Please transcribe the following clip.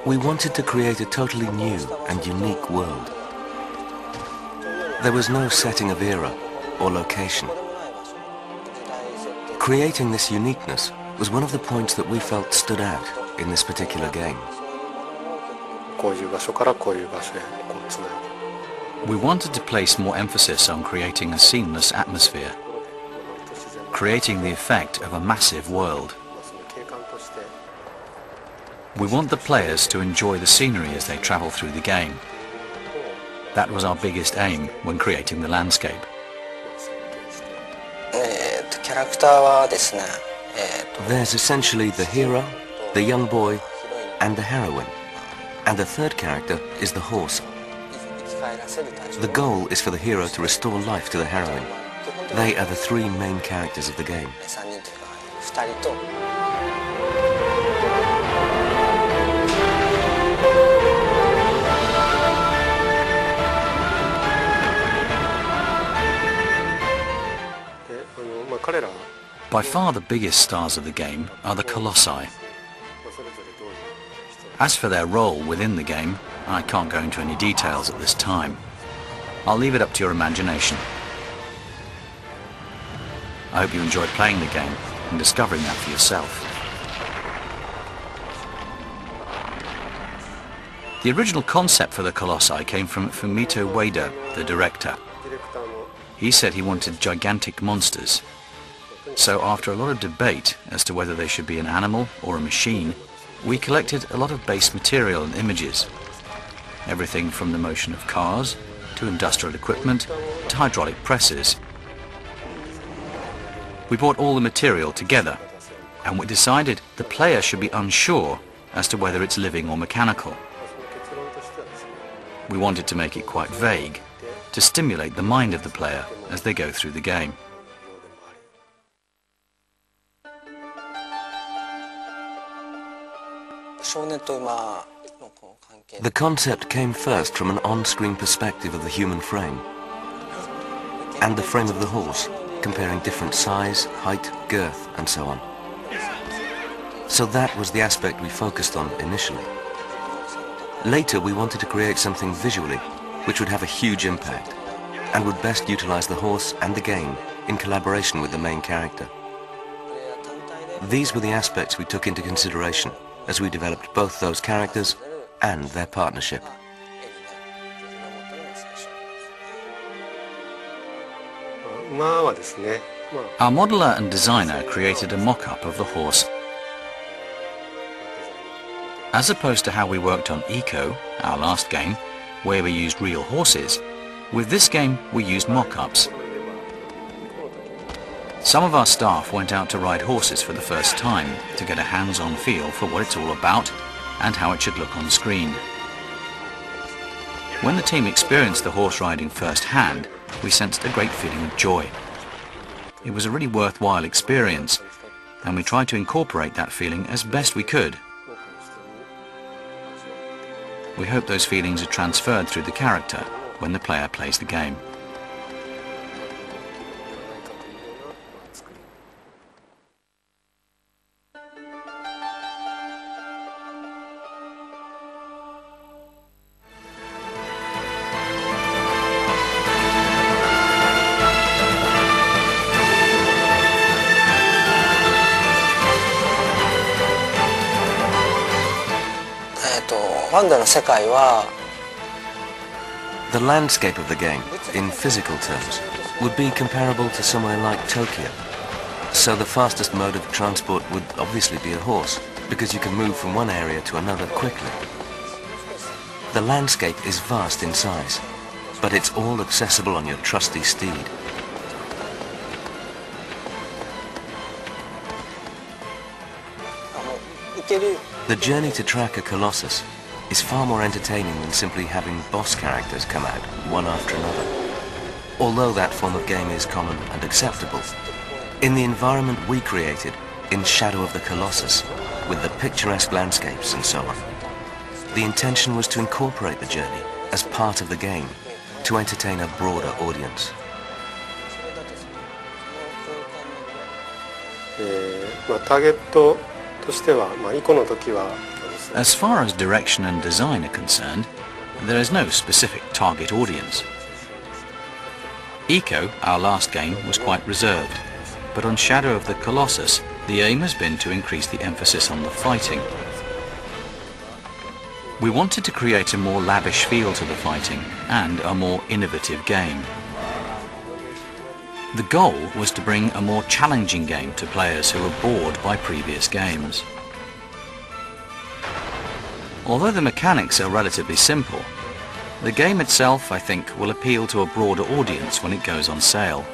We wanted to create a totally new and unique world. There was no setting of era or location. Creating this uniqueness was one of the points that we felt stood out in this particular game. We wanted to place more emphasis on creating a seamless atmosphere, creating the effect of a massive world. We want the players to enjoy the scenery as they travel through the game. That was our biggest aim when creating the landscape. There's essentially the hero, the young boy, and the heroine. And the third character is the horse. The goal is for the hero to restore life to the heroine. They are the three main characters of the game. By far the biggest stars of the game are the Colossi. As for their role within the game, I can't go into any details at this time. I'll leave it up to your imagination. I hope you enjoyed playing the game and discovering that for yourself. The original concept for the Colossi came from Fumito Ueda, the director. He said he wanted gigantic monsters. So after a lot of debate as to whether they should be an animal or a machine, we collected a lot of base material and images. Everything from the motion of cars, to industrial equipment, to hydraulic presses. We brought all the material together, and we decided the player should be unsure as to whether it's living or mechanical. We wanted to make it quite vague, to stimulate the mind of the player as they go through the game. The concept came first from an on-screen perspective of the human frame and the frame of the horse, comparing different size, height, girth, and so on. So that was the aspect we focused on initially. Later we wanted to create something visually which would have a huge impact and would best utilize the horse and the game in collaboration with the main character. These were the aspects we took into consideration as we developed both those characters and their partnership. Our modeler and designer created a mock-up of the horse. As opposed to how we worked on Eco, our last game, where we used real horses, with this game we used mock-ups. Some of our staff went out to ride horses for the first time to get a hands-on feel for what it's all about and how it should look on screen. When the team experienced the horse riding firsthand, we sensed a great feeling of joy. It was a really worthwhile experience, and we tried to incorporate that feeling as best we could. We hope those feelings are transferred through the character when the player plays the game. The landscape of the game, in physical terms, would be comparable to somewhere like Tokyo. So the fastest mode of transport would obviously be a horse, because you can move from one area to another quickly. The landscape is vast in size, but it's all accessible on your trusty steed. The journey to track a Colossus is far more entertaining than simply having boss characters come out one after another. Although that form of game is common and acceptable, in the environment we created in Shadow of the Colossus, with the picturesque landscapes and so on, the intention was to incorporate the journey as part of the game to entertain a broader audience. としては、イコの時は As far as direction and design are concerned, there is no specific target audience. Eco, our last game, was quite reserved, but on Shadow of the Colossus, the aim has been to increase the emphasis on the fighting. We wanted to create a more lavish feel to the fighting and a more innovative game. The goal was to bring a more challenging game to players who were bored by previous games. Although the mechanics are relatively simple, the game itself, I think, will appeal to a broader audience when it goes on sale.